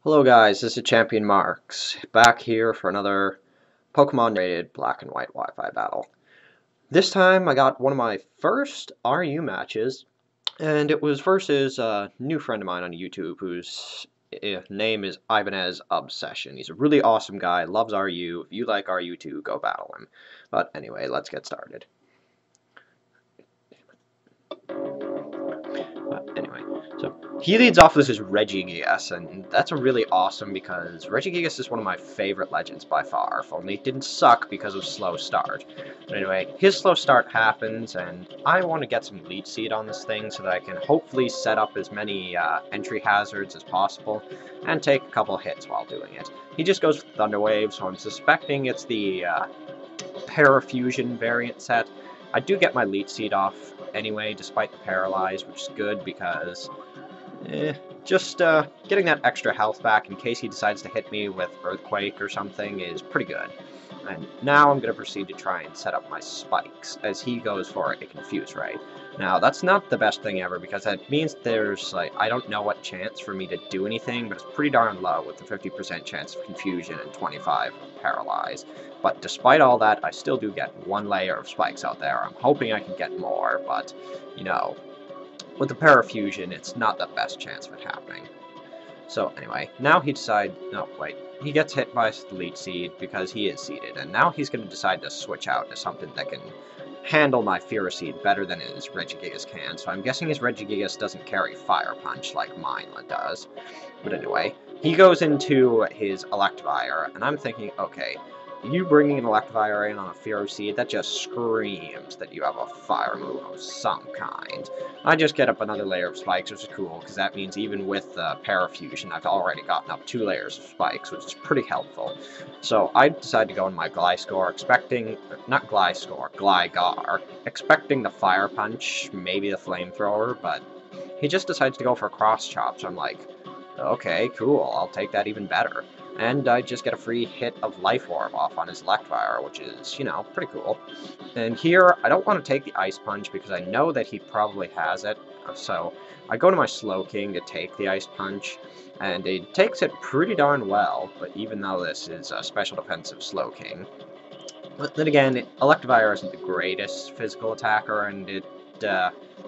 Hello guys, this is Champion Marks, back here for another Pokemon rated black and white Wi-Fi battle. This time I got one of my first RU matches, and it was versus a new friend of mine on YouTube whose name is IbanezObsession. He's a really awesome guy, loves RU. If you like RU too, go battle him. But anyway, let's get started. Anyway, so he leads off with his Regigigas, and that's really awesome because Regigigas is one of my favorite legends by far, if only it didn't suck because of slow start. But anyway, his slow start happens, and I want to get some lead seed on this thing so that I can hopefully set up as many entry hazards as possible and take a couple hits while doing it. He just goes for Thunder Wave, so I'm suspecting it's the Parafusion variant set. I do get my lead seed off anyway, despite the paralyze, which is good because just getting that extra health back in case he decides to hit me with Earthquake or something is pretty good. And now I'm going to proceed to try and set up my spikes, as he goes for a Confuse Ray. Now, that's not the best thing ever, because that means there's, like, I don't know what chance for me to do anything, but it's pretty darn low with the 50% chance of Confusion and 25 of Paralyze. But despite all that, I still do get one layer of spikes out there. I'm hoping I can get more, but, you know, with the Parafusion, it's not the best chance of it happening. So anyway, now he decides, no, wait, he gets hit by the lead seed because he is seeded, and now he's going to decide to switch out to something that can handle my Seed better than his Regigigas can, so I'm guessing his Regigigas doesn't carry Fire Punch like mine does. But anyway, he goes into his Electivire, and I'm thinking, okay, you bringing an Electivire in on a Seed, that just screams that you have a fire move of some kind. I just get up another layer of spikes, which is cool, because that means even with the Parafusion, I've already gotten up 2 layers of spikes, which is pretty helpful. So I decided to go in my Gliscor, expecting, not Gliscor, Gligar, expecting the Fire Punch, maybe the Flamethrower, but he just decides to go for a Cross Chop, so I'm like, okay, cool, I'll take that even better. And I just get a free hit of Life Orb off on his Electivire, which is, you know, pretty cool. And here, I don't want to take the Ice Punch because I know that he probably has it, so I go to my Slowking to take the Ice Punch, and it takes it pretty darn well, but even though this is a special defensive Slowking. But then again, Electivire isn't the greatest physical attacker, and it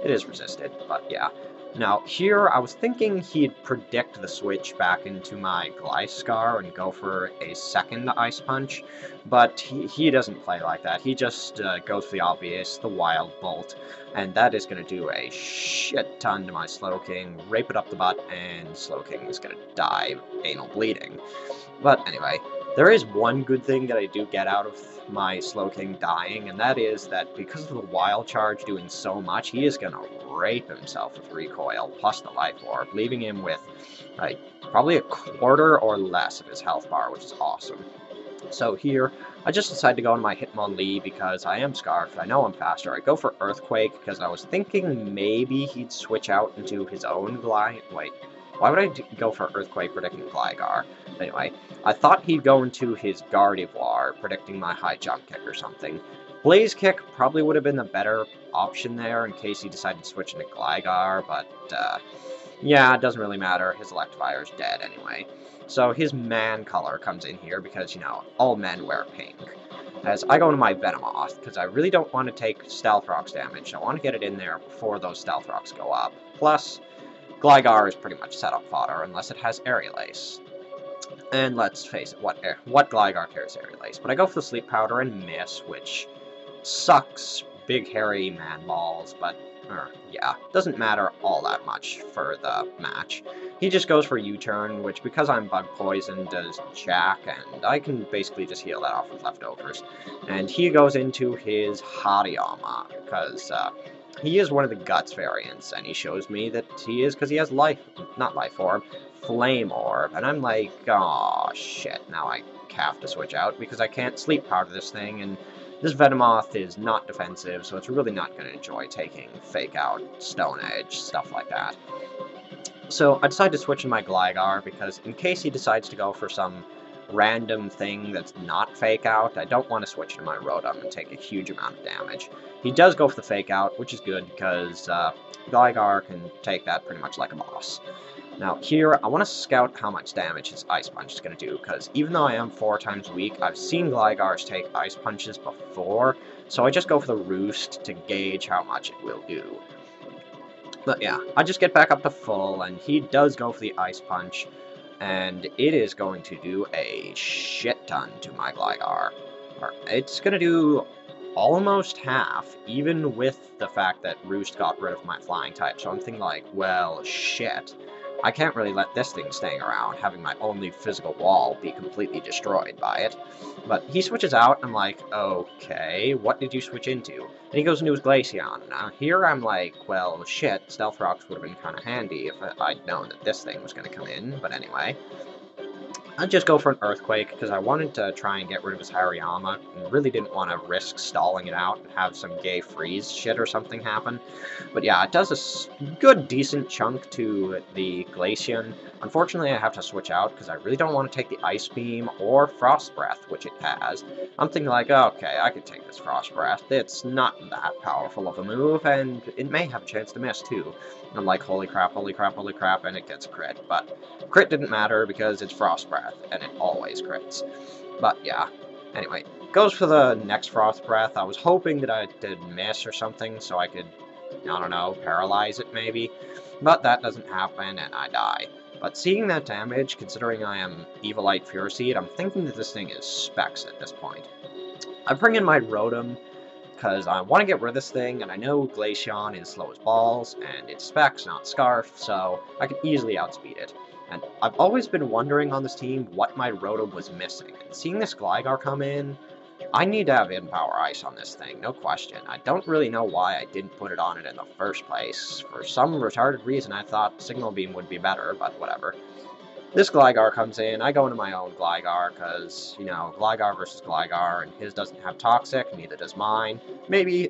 is resisted, but yeah. Now, here, I was thinking he'd predict the switch back into my Gliscor and go for a second Ice Punch, but he doesn't play like that. He just goes for the obvious, the Wild Bolt, and that is going to do a shit ton to my Slowking, rape it up the butt, and Slowking is going to die anal bleeding. But anyway, there is one good thing that I do get out of my Slowking dying, and that is that because of the Wild Charge doing so much, he is going to rape himself with Recoil plus the Life Orb, leaving him with like probably a quarter or less of his health bar, which is awesome. So here, I just decided to go on my Hitmonlee because I am Scarfed, I know I'm faster. I go for Earthquake because I was thinking maybe he'd switch out into his own wait, why would I go for Earthquake predicting Gligar? Anyway, I thought he'd go into his Gardevoir, predicting my high jump kick or something. Blaze Kick probably would have been the better option there in case he decided to switch into Gligar, but yeah, it doesn't really matter. His Electivire is dead anyway. So his man color comes in here because, you know, all men wear pink. As I go into my Venomoth, because I really don't want to take Stealth Rock's damage. I want to get it in there before those Stealth Rocks go up. Plus, Gligar is pretty much setup fodder unless it has Aerial Ace. And let's face it, what Gligar carries Aerial Ace? But I go for the Sleep Powder and miss, which sucks, big hairy man balls, but yeah, doesn't matter all that much for the match. He just goes for U-turn, which because I'm bug poisoned does jack, and I can basically just heal that off with leftovers. And he goes into his Hariyama, because he is one of the Guts variants, and he shows me that he is because he has not Life Orb, Flame Orb, and I'm like, oh shit, now I have to switch out because I can't Sleep Powder this thing, and this Venomoth is not defensive, so it's really not going to enjoy taking Fake Out, Stone Edge, stuff like that. So I decided to switch to my Gligar because in case he decides to go for some random thing that's not Fake Out, I don't want to switch to my Rotom and take a huge amount of damage. He does go for the Fake Out, which is good because Gligar can take that pretty much like a boss. Now here, I want to scout how much damage his Ice Punch is going to do, because even though I am 4 times weak, I've seen Glygars take Ice Punches before, so I just go for the Roost to gauge how much it will do. But yeah, I just get back up to full, and he does go for the Ice Punch, and it is going to do a shit ton to my Gligar. It's going to do almost half, even with the fact that Roost got rid of my flying type, so I'm thinking like, well, shit. I can't really let this thing staying around, having my only physical wall be completely destroyed by it. But he switches out, and I'm like, okay, what did you switch into? And he goes into his Glaceon. Now here I'm like, well, shit, Stealth Rocks would have been kind of handy if I'd known that this thing was going to come in, but anyway. I'd just go for an Earthquake, because I wanted to try and get rid of his Hariyama, and really didn't want to risk stalling it out and have some gay freeze shit or something happen. But yeah, it does a good, decent chunk to the Glaceon. Unfortunately, I have to switch out, because I really don't want to take the Ice Beam or Frost Breath, which it has. I'm thinking like, okay, I could take this Frost Breath. It's not that powerful of a move, and it may have a chance to miss, too. And I'm like, holy crap, holy crap, holy crap, and it gets a crit. But crit didn't matter, because it's Frost Breath, and it always crits. But yeah, anyway, goes for the next Frost Breath. I was hoping that I did miss or something, so I could, I don't know, paralyze it maybe. But that doesn't happen, and I die. But seeing that damage, considering I am Evilite Fury Seed, I'm thinking that this thing is Specs at this point. I bring in my Rotom, because I want to get rid of this thing, and I know Glaceon is slow as balls, and it's Specs, not Scarf, so I can easily outspeed it. And I've always been wondering on this team what my Rotom was missing, and seeing this Gligar come in, I need to have Hidden Power Ice on this thing, no question. I don't really know why I didn't put it on it in the first place. For some retarded reason, I thought Signal Beam would be better, but whatever. This Gligar comes in, I go into my own Gligar, because, you know, Gligar versus Gligar, and his doesn't have Toxic, neither does mine. Maybe,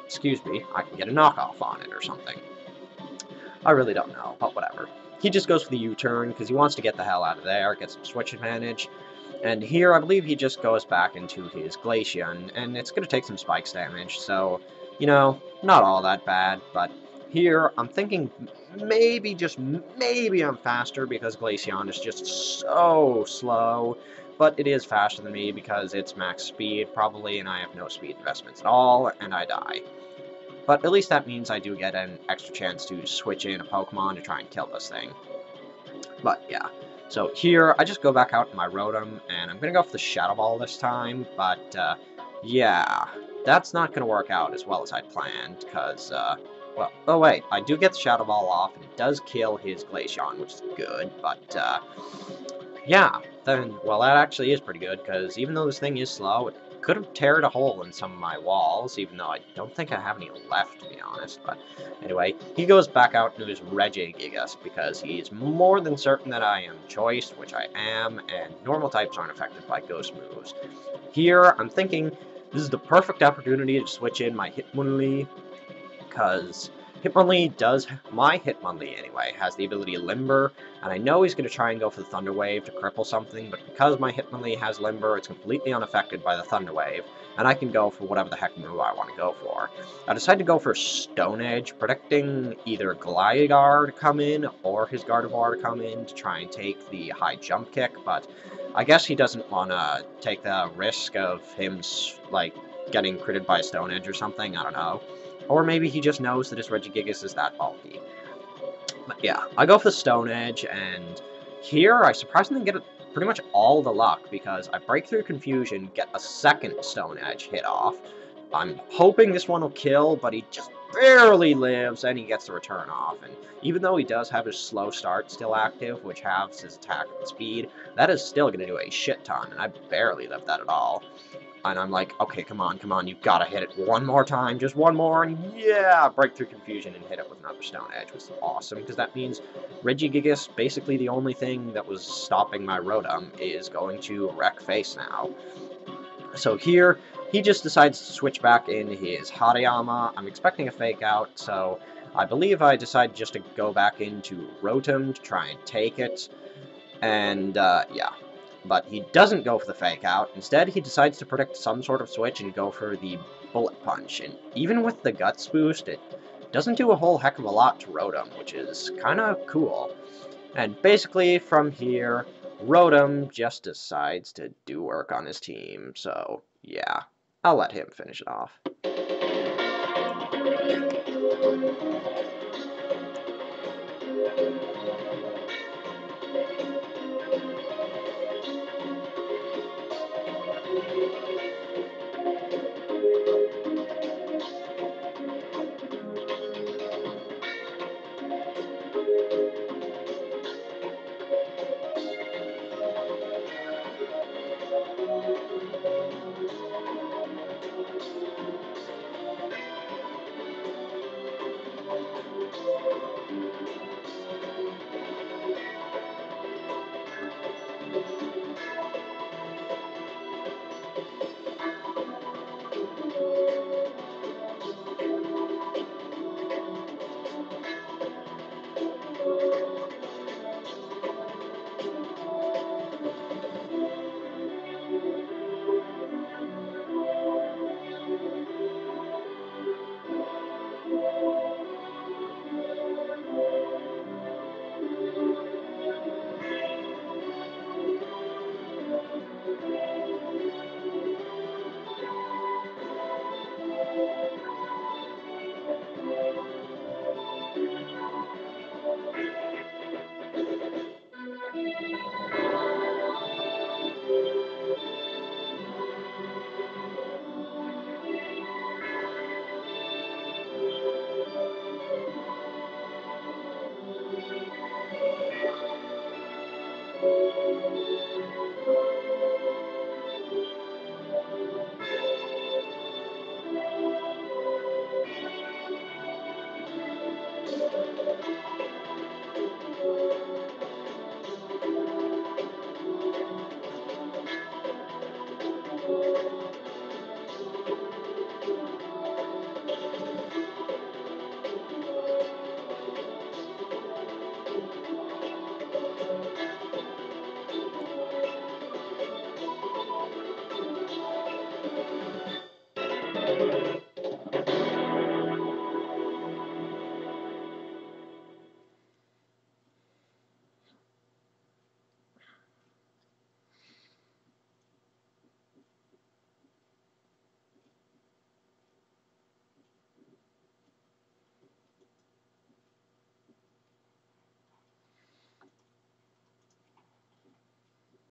excuse me, I can get a knockoff on it or something. I really don't know, but whatever. He just goes for the U-turn, because he wants to get the hell out of there, get some switch advantage. And here, I believe he just goes back into his Glaceon, and it's going to take some Spikes damage, so, you know, not all that bad, but here, I'm thinking maybe, just maybe I'm faster, because Glaceon is just so slow, but it is faster than me, because it's max speed, probably, and I have no speed investments at all, and I die. But at least that means I do get an extra chance to switch in a Pokemon to try and kill this thing. But yeah, so here I just go back out in my Rotom, and I'm going to go for the Shadow Ball this time, but yeah, that's not going to work out as well as I'd planned, because, well, oh wait, I do get the Shadow Ball off, and it does kill his Glaceon, which is good, but yeah, then, well, that actually is pretty good, because even though this thing is slow, it could have teared a hole in some of my walls, even though I don't think I have any left, to be honest. But anyway, he goes back out into his Regigigas, because he's more than certain that I am Choice, which I am, and normal types aren't affected by Ghost moves. Here, I'm thinking this is the perfect opportunity to switch in my Hitmonlee, because Hitmonlee does, my Hitmonlee anyway, has the ability Limber, and I know he's going to try and go for the Thunder Wave to cripple something, but because my Hitmonlee has Limber, it's completely unaffected by the Thunder Wave, and I can go for whatever the heck move I want to go for. I decided to go for Stone Edge, predicting either Gligar to come in, or his Gardevoir to come in to try and take the high jump kick, but I guess he doesn't want to take the risk of him, like, getting critted by a Stone Edge or something, I don't know. Or maybe he just knows that his Regigigas is that bulky. But yeah, I go for the Stone Edge, and here I surprisingly get pretty much all the luck, because I break through Confusion, get a second Stone Edge hit off. I'm hoping this one will kill, but he just barely lives, and he gets the return off. And even though he does have his slow start still active, which halves his attack and speed, that is still going to do a shit ton, and I barely lived that at all. And I'm like, okay, come on, you've got to hit it one more time, just one more, and yeah, break through Confusion and hit it with another Stone Edge, which is awesome, because that means Regigigas, basically the only thing that was stopping my Rotom, is going to wreck face now. So here, he just decides to switch back in his Hariyama. I'm expecting a Fake Out, so I believe I decide just to go back into Rotom to try and take it, and yeah. But he doesn't go for the Fake Out. Instead, he decides to predict some sort of switch and go for the Bullet Punch. And even with the Guts boost, it doesn't do a whole heck of a lot to rotom, which is kind of cool. And basically from here, rotom just decides to do work on his team, so yeah, I'll let him finish it off.